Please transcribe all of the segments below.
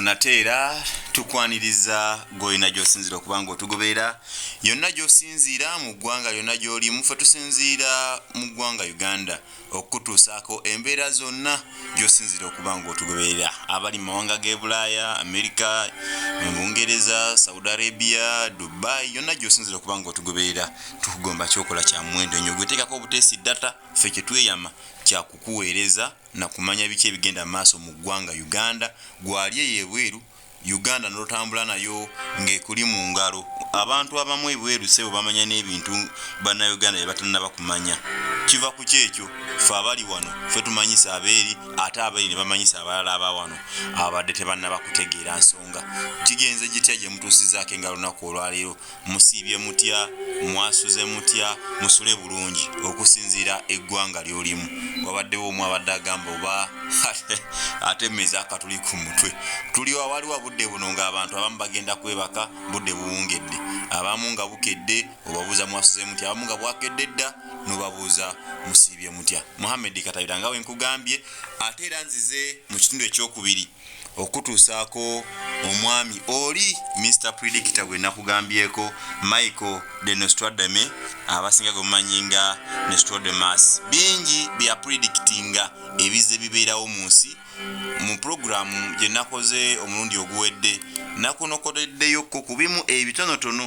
Onateera tukwaniriza goyina gyosinzira okubanga otugoberera yonna gyosinzira mu ggwanga lyonna gy'olimu ffe tusinzira mu ggwanga Uganda okutuusaako embeera zonna gyosinzira okubanga otugoberera abali mu mawanga g'e Bulaaya, Amerika, Bungereza, Saudi Arabia, Dubai yonna gyosinzira okubanga otugoberera tukugomba kyokola kya muwendo nnyo gweteekako obuteesi data ffe kye tweyama kya kukuweereza na kumanya biki ebigenda maaso mu ggwanga Uganda gwali eyebweru Uganda n'otambula nayo ng'ekuli mu ngalo abantu abamu ebweru sebo bamanya n'ebintu bannayuganda bye batannaba kumanya kiva ku kyekyo ffe abali wano ffe tumanyisa abeeri ate abeeri ne bamanyisa abalala aba wano abadde tebannaba kutegeera nsonga kigenze gitya gye mutuusizaako engalo lunaku olwaleero musiibye mutya mwasuze mutya musule bulungi okusinziira eggwanga ly'olimu wabaddewo omu abadde agamba oba atemeza akatuli ku mutwe tuli waliwo budde buno ng'abantu abamu bagenda kwebaka budde buwungedde abamu nga bukedde obabuuza mwasuze mutya abamu nga bwakedde dda n'obabuuza musiibye mutya Muhammad Katabira nga we nkugambye ate era nzize mu kitundu ekyokubiri okutuusaako omwami oli Mr. Predictor gwe nakugambyeko Michael de Nostradamus abasinga gwe mumanyi nga Nostradamus bingi bya predictinga ebize bibeerawo mu nsi mu programu gye nakoze omulundi oguwedde nakunokoleddeyo ku bimu ebitonotono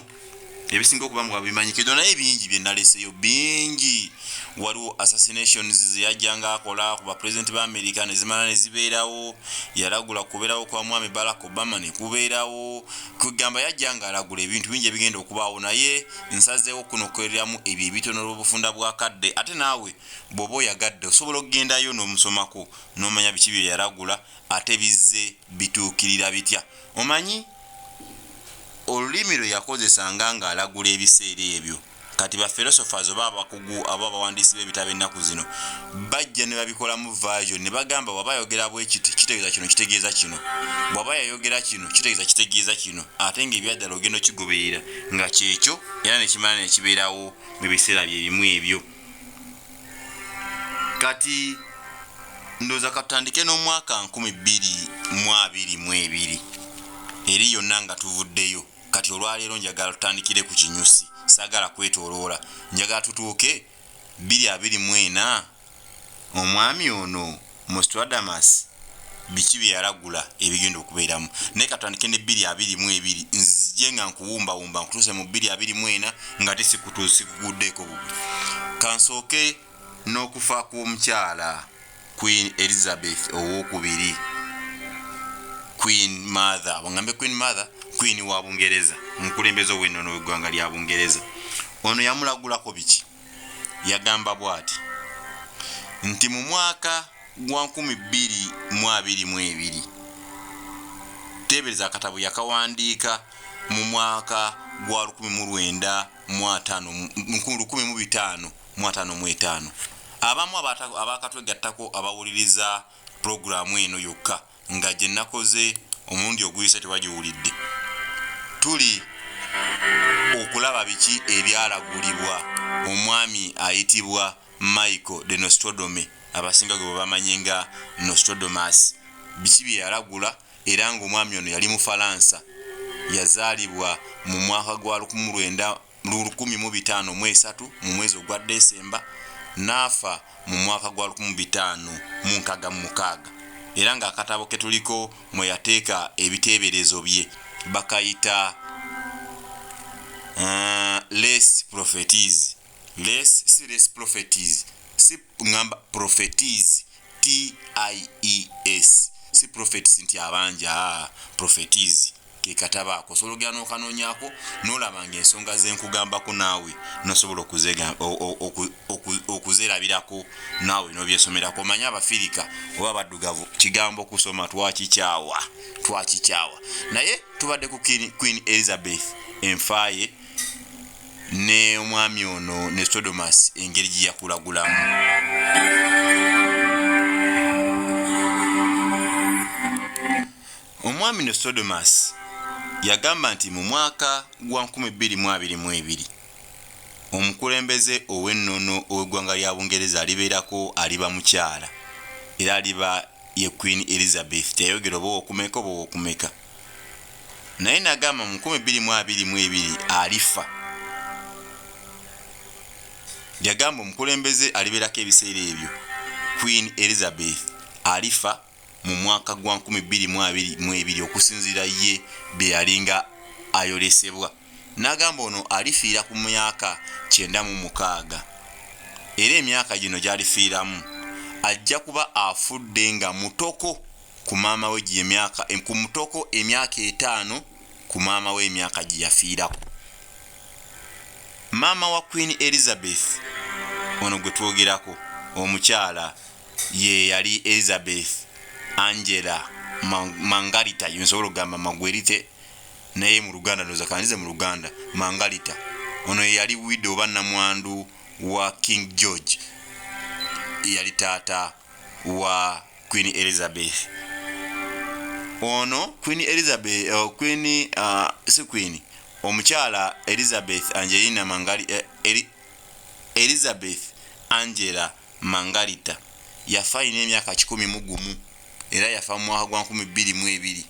ebisinga okuba mu bimanyikidwa naye bingi bye naleseyo bingi waliwo assassinations zeyajjanga akola ku bapresident ba America ne zimala ne zibeerawo yalagula kubeerawo kwa mwami Barack Obama ne kubeerawo kugamba yajjanga alagula ebintu bingi ebigenda okubaawo naye nsazeewo kunokoleramu ebyo ebitono olw'obufunda bwa kadde ate naawe bw'oba oyagadde osobola okugendayo n'omusomako n'omanya biki bye yalagula ate bizze bituukirira bitya omanyi olulimi lwe yakozesanga ng'alagula ebiseera ebyo kati ba philosophers oba abakugu aba abawandiisi b'ebitabo ennaku zino bajja ne babikolamu version ne bagamba waba yayogera bwe kiti kitegeeza kino kitegeeza kino bw'aba yayogera kino kitegeeza kino ate ng'ebyaddala ogenda okigoberera nga kyekyo era ne kimala ne kibeerawo mu biseera bye bimu ebyo kati ndowooza katutandike n'omwaka 2022 eri yonna nga tuvuddeyo kati olwaleero njagala tutandikire ku kinyusi sagala kwetooloola njagala tutuuke 2024 omwami ono Nostradamus biki bye yalagula ebigenda okubeeramu naye katutandike ne 2022 nzije nga nkuwumbawumba nkutuuse mu 2024 nga tisikuguddeeko bubi kansooke n'okufa kw'omukyala Queen Elizabeth owookubiri Queen Mother wangambe Queen Mother Queen wa Bungereza mukulembeze w'ennono w'eggwanga lya Bungereza ono yamulagulako biki yagamba bw'ati nti mu mwaka gwa 2022 tebereza akatabo yakawandiika mu mwaka gwa 1555 abamu abakatwegattako abawuliriza programu eno yokka nga gye nakoze omulundi oguyise tebagiwulidde tuli okulaba biki ebyalagulibwa omwami ayitibwa Michael de Nostradamus abasinga gwe bamanyi nga Nostradamus biki bye yalagula era ng'omwami ono yali mu Falansa yazaalibwa mu mwaka gwa 1953 mu mwezi ogwa Desemba n'afa mu mwaka gwa 1566 era nga akatabo ke tuliko mwe yateeka ebiteeberezo bye bakayita les prophéties si ngamba prophéties TIES si prophets nti abanja prophéties ke kataba ako sologya n'okanoonyako n'olabanga ensonga z'enkugambako naawe nosobola okuzerabirako naawe n'obyesomerako manya abafirika oba baddugavu kigambo kusoma twakikyawa naye tubadde ku Queen Elizabeth enfaaye ne omwami ono Nostradamus engeri gye yakulagulamu omwami Nostradamus yagamba nti mu mwaka gwa 2022 omukulembeze ow'ennono ow'eggwanga lya Bungereza alibeerako aliba mukyala era aliba ye Queen Elizabeth teyayogera oba okumeka naye nagamba mu 2022 alifa. Yagamba omukulembeze alibeerako ebiseera ebyo Queen Elizabeth alifa mu mwaka gwa 2022 okusinziira ye bye yalinga ayolesebwa. Nagamba ono alifiira ku myaka 96 era emyaka gino gyalifiiramu ajja kuba afudde nga mutoko ku maama we ku mutoko emyaka 5 ku maama we emyaka gye yafiirako. Maama wa Queen Elizabeth ono gwe twogerako omukyala ye yali Elizabeth Angela Margarita, yinsobola okugamba Magwerite naye mu Luganda ndoza kandize mu Luganda Margarita. Ono yali widow oba namwandu wa King George, yali taata wa Queen Elizabeth. Ono Queen Elizabeth omukyala Elizabeth Angelina Elizabeth Angela Margarita yafa ina emyaka 11 era yafa mu mwaka gwa 2022.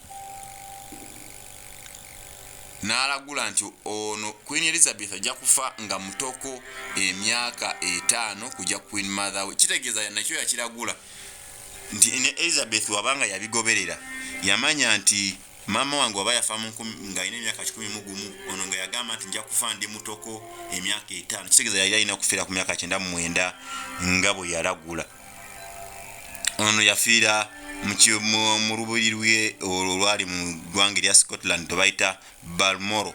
N'alagula nti ono Queen Elizabeth ajja kufa nga mutoko emyaka 5 kujja Queen Mother we. Kitegeeza nakyo yakiragula nti ne Elizabeth wabanga yabigoberera yamanya nti mama wange waba yafa nga ina emyaka 11 ono nga yagamba nti nja kufa ndi mutoko emyaka 5. Kitegeeza yali alina kufiira ku myaka 99 nga bwe yalagula. Ono yafiira mu lubiri lwe olwali mu ggwanga lya Scotland tobayita Balmoral.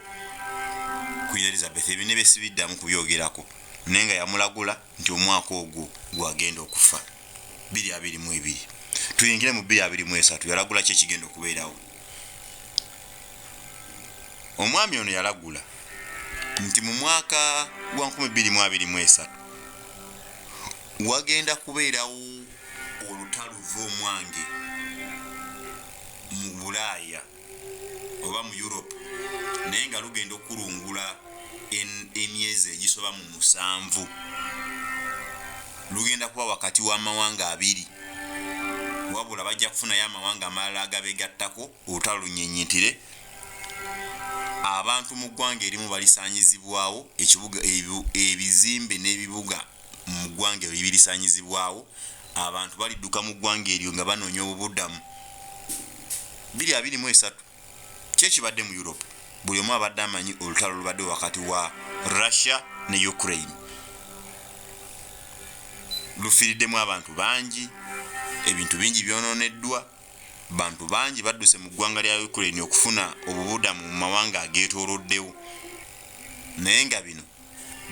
Queen Elizabeth ebine besibiddamu kubyogerako naye nga yamulagula nti omwaka ogwo gwagenda okufa 2022. Tuyingire mu 2023 yalagula kye kigenda okubeerawo. Omwami ono yalagula nti mu mwaka gwa 2023 wagenda kubeerawo olutalo lw'omwange mu Bulaaya oba mu Europe naye nga lugenda okulungula emyezi egisoba mu 7. Lugenda kuba wakati w'amawanga 2 wabula bajja kufunayo amawanga amalala agabegattako olutalo lunyenyintire. Abantu mu ggwanga erimu balisaanyizibwawo, ebizimbe n'ebibuga mu ggwanga eryo birisaanyizibwawo. Abantu balidduka mu ggwanga eryo nga banoonya obubuddamu. 2023 kyekibadde mu Europe buli omu abadde amanyi olutalo lubadde wakati wa Russia ne Ukraine. Lufiiriddemu abantu bangi, ebintu bingi byonooneddwa, bantu bangi badduse mu ggwanga lya Ukraine okufuna obubuddamu mu mawanga ageetooloddewo. Naye nga bino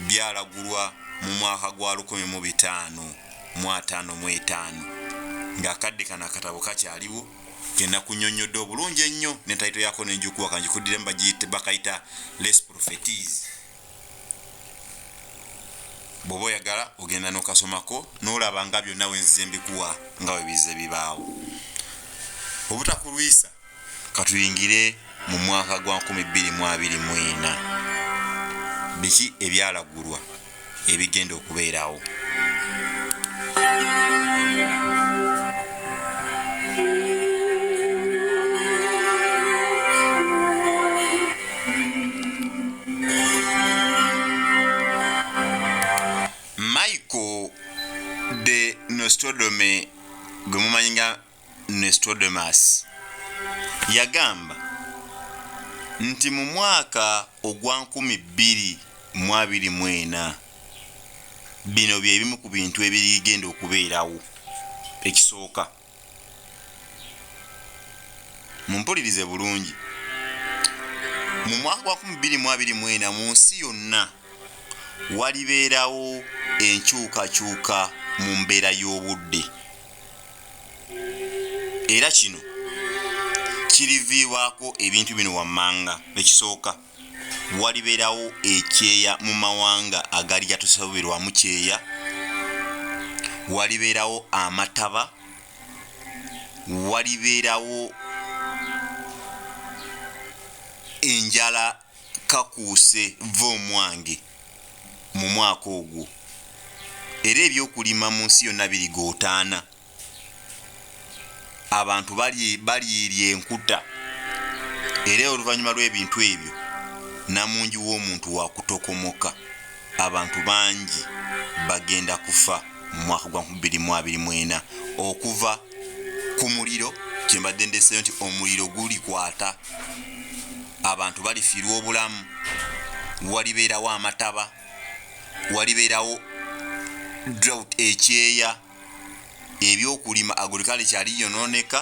byalagulwa mu mwaka gwa 1555 ng'akadde kano akatabo kakyaliwo genda kunnyonnyodde obulungi ennyo ne tayito yako n'enjukuwa kanjikuddire bakayita Les Prophéties. Bw'oba oyagala ogenda n'okasomako n'olaba nga byonna wenzize mbikuwa nga bwe bize bibaawo. Obutakulwisa katuyingire mu mwaka gwa 2024 biki ebyalagulwa ebigenda okubeerawo. Michael de Nostrodome gwe mumanyi nga Nostradamus yagamba nti mu mwaka ogwa 2024 bino bye bimu ku bintu ebigenda okubeerawo. Ekisooka, mumpulirize bulungi, mu mwaka gwa 2024 mu nsi yonna walibeerawo enkyukakyuka mu mbeera y'obudde. Era kino kiriviibwako ebintu bino wammanga. Ekisooka, walibeerawo ekyeya mu mawanga agali gatusoberwamu kyeya, walibeerawo amataba, walibeerawo enjala kakuuse v'omwange mu mwaka ogwo. Era ebyokulima mu nsi yonna birigootaana. abantu bali enkuta era oluvannyuma lw'ebintu ebyo namungi w'omuntu wakutokomoka abantu bangi bagenda kufa mu mwaka gwa 2024 okuva ku muliro kyembadde ndeseyo nti omuliro gulikwata abantu balifiirwa obulamu walibeerawo amataba walibeerawo drought ekyeya ebyokulima agriculture kyali yonooneka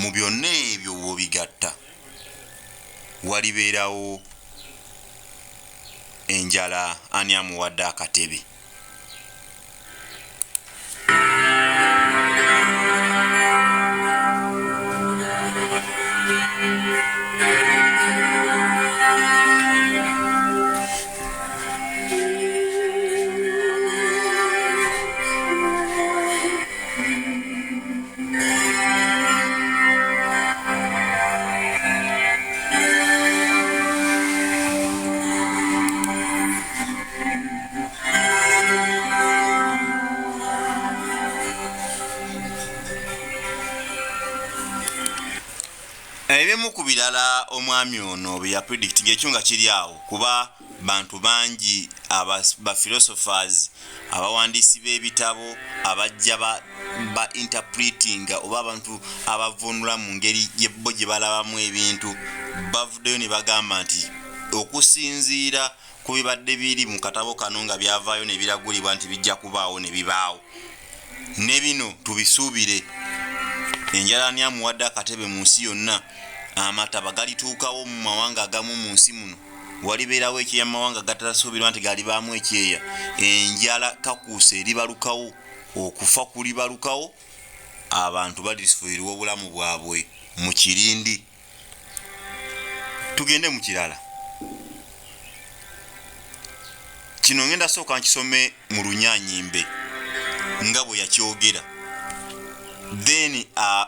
mu byonna ebyo wobigatta walibeerawo enjala ani amuwadde akatebe ebimu ku birala omwami ono bye yapredicting ekyo nga kiri awo kuba bantu bangi ba philosophers abawandiisi b'ebitabo abajja ba interpreting oba abantu abavunula mu ngeri bo gye balabamu ebintu bavuddeyo ne bagamba nti okusinziira ku bibadde biri mu katabo kano nga byavaayo ne biragulibwa nti bijja kubaawo ne bibaawo ne bino tubisuubire enjala ani amuwadde akatebe mu nsi yonna amataba galituukawo mu mawanga agamu mu nsi muno walibeerawo ekyeya mu mawanga gatatasuubirwa nti galibaamu ekyeya enjala kakuusa eribalukawo okufa kulibalukawo abantu balisifuirwa obulamu bwabwe mu kirindi tugende mu kirala kino ngenda sooka nkisome mu Lunyaanyimbe nga bwe yakyogera then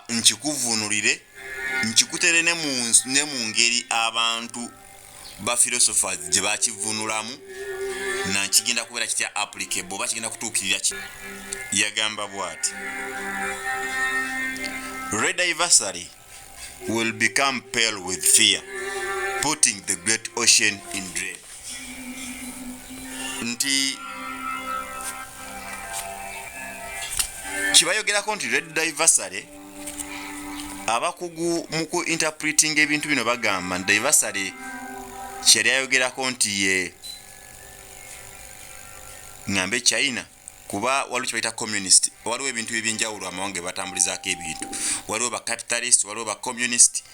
nkikuvunulire nkikutere ne mu ngeri abantu ba philosophers gye bakivunulamu na nkigenda kubeera kitya applicable oba kigenda kutuukirira ki yagamba bw'ati red adversary will become pale with fear putting the great ocean in dread nti kibayogerako nti red adversary abakugu muku interpreting ebintu bino bagamba adversary kyali ayogerako nti ye ngambe China kuba waliwo kye bayita communist waliwo ebintu ebyenjawulo amawanga batambulizaako ebintu waliwo ba capitalist waliwo ba communist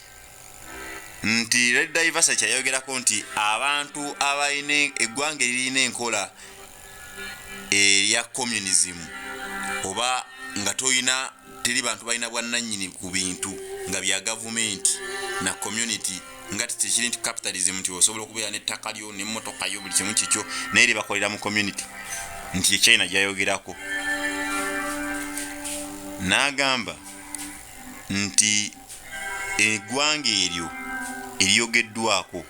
nti red adversary kyali ayogerako nti abantu abalina eggwanga eririna enkola eya communism oba nga toyina teri bantu balina bwannannyini ku bintu nga bya gavumenti na community nga tekiri nti capitalism nti osobola okubeera n'ettaka lyo n'emmotoka yo buli kimu kikyo naye libakolera mu community nti China gyayogerako n'agamba nti eggwanga eryo eryogeddwako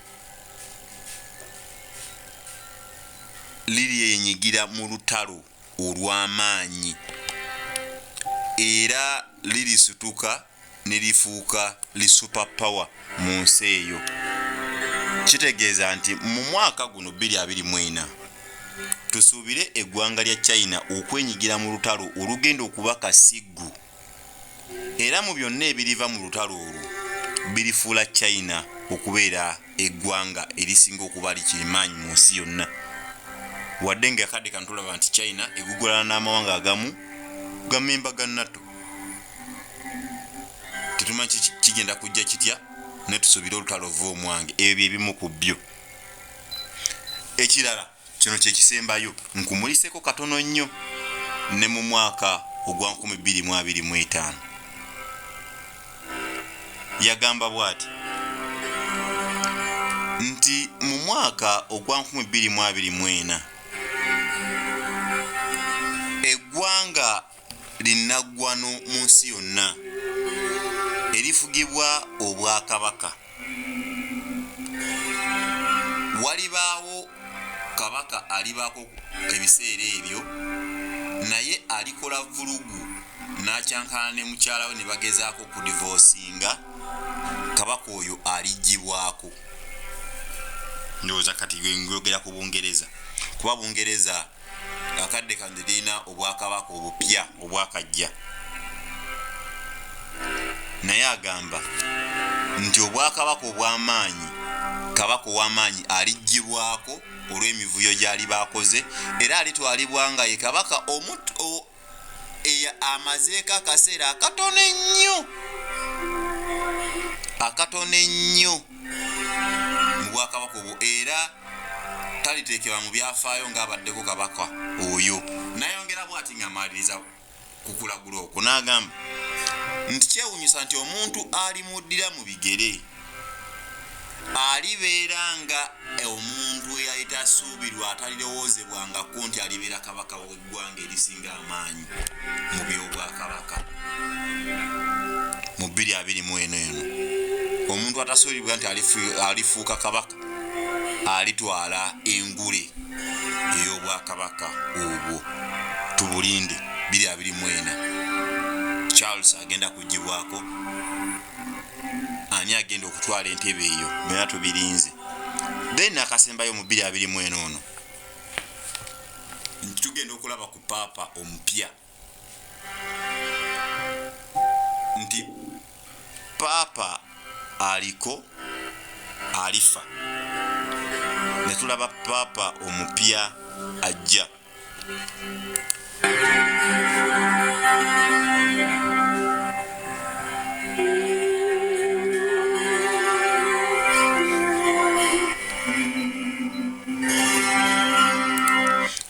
liryenyigira mu lutalo olw'amaanyi era lirisituka ne lifuuka li super power mu nsi eyo kitegeeza nti mu mwaka guno 2024 tusuubire eggwanga lya China okwenyigira mu lutalo olugenda okuba kasiggu era mu byonna ebiriva mu lutalo olwo birifuula China okubeera eggwanga erisinga okuba likirimaanyi mu nsi yonna wadde nga akadde kano tulaba nti China egugulana n'amawanga agamu gamemba ga NATO tetumanyi kigenda kujja kitya ne tusuubire olutalo vuba omwange ebyo ebimu ku byo ekirala kino kyekisembayo nkumuliseko katono nnyo ne mu mwaka ogwa 2025 yagamba bw'ati nti mu mwaka ogwa 2024 eggwanga linnaggwano mu nsi yonna erifugibwa obwakabaka walibaawo kabaka alibaako ebiseera ebyo naye alikola vulugu n'akyankana ne mukyala we ne bagezaako okudivorcinga kabaka oyo aligibwako. Ndowooza kati ng'ogera ku Bungereza, kuba Bungereza akadde kano lirina obwakabaka obupya obwakajja, naye agamba nti obwakabaka obw'amaanyi, kabaka ow'amaanyi aligibwako olw'emivuyo gy'ali bakoze, era alitwalibwa nga ye kabaka amazeeko akaseera akatono ennyo mu bwakabaka obwo, era taliteekebwa mu byafaayo ng'abaddeko kabaka oyo. Nayongera bw'ati ng'amaliriza kukulagula okwo, n'agamba nti kyewuunyisa nti omuntu alimuddira mu bigere alibeera nga omuntu eyali tasuubirwa atalirowoozebwangako nti alibeera kabaka w'eggwanga erisinga amaanyi mu by'obwakabaka mu 2024 omuntu atasuubirwa nti alifuuka kabaka alitwala engule ey'obwakabaka obwo. Tubulinde 2024 Charles agenda kugibwako. Ani agenda okutwala entebe eyo? Bena tubirinze. Then akasembayo mu 2024 ono tugenda okulaba ku papa omupya, nti papa aliko alifa, ne tulaba papa omupya ajja.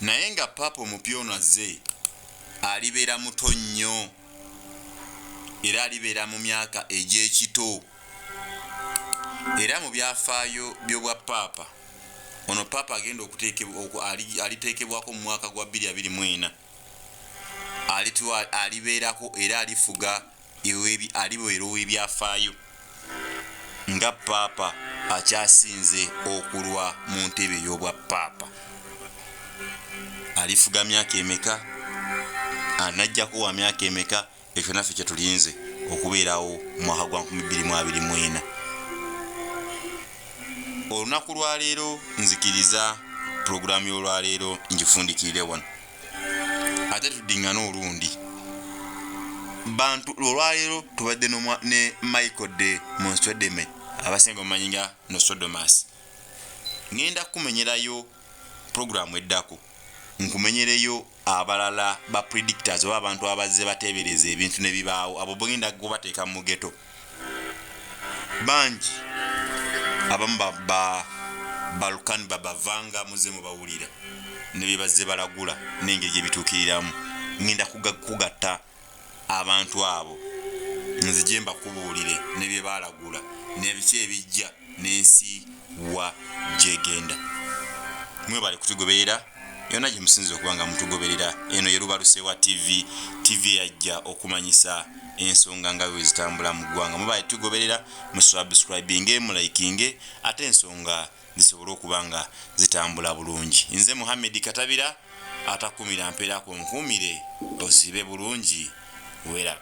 Naye nga papa omupya ono azze alibeera muto nnyo, era alibeera mu myaka egy'ekito, era mu byafaayo by'obwa papa ono papa agenda aliteekebwako mu mwaka gwa 2024 alibeerako era alifuga alibeera ow'ebyafaayo nga papa akyasinze okulwa mu ntebe ey'obwa papa. Alifuga myaka emeka, anajjako wa myaka emeka, ekyo naffe kye tulinze okubeerawo mu mwaka gwa 2024. Olunaku lwaleero nzikiriza puroguramu y'olwaleero ngifundikirire wano, ate tuddingana olundi. Bantu olwaleero tubadde ne Michael de Monstredeme abasinga omumanyi nga Nostradamus. Ngenda kumenyerayo puroguramu eddako, nkumenyereyo abalala ba predictors oba abantu abazze bateebereza ebintu ne bibaawo, abo bwenda kubateeka mu ghetto bangi. Abamu balukani babavanga muze mubawulira ne bibazze balagula n'engeri gye bituukiriramu. Ngenda kugatta abantu abo nzije mbakubuulire ne bye balagula n'ebiki ebijja n'ensi wa gyegenda. Mwebale kutugoberera yonna gye musinzira okuba nga mutugoberera. Eno ye Lubalusewa TV yajja okumanyisa ensonga nga bwe zitambula mu ggwanga. Mubale tugoberera, musubscribinge, mulikinge, ate ensonga zisobole okuba nga zitambula bulungi. Nze Muhammad Katabira atakumira mpeerako nkumire osibe bulungi weraba.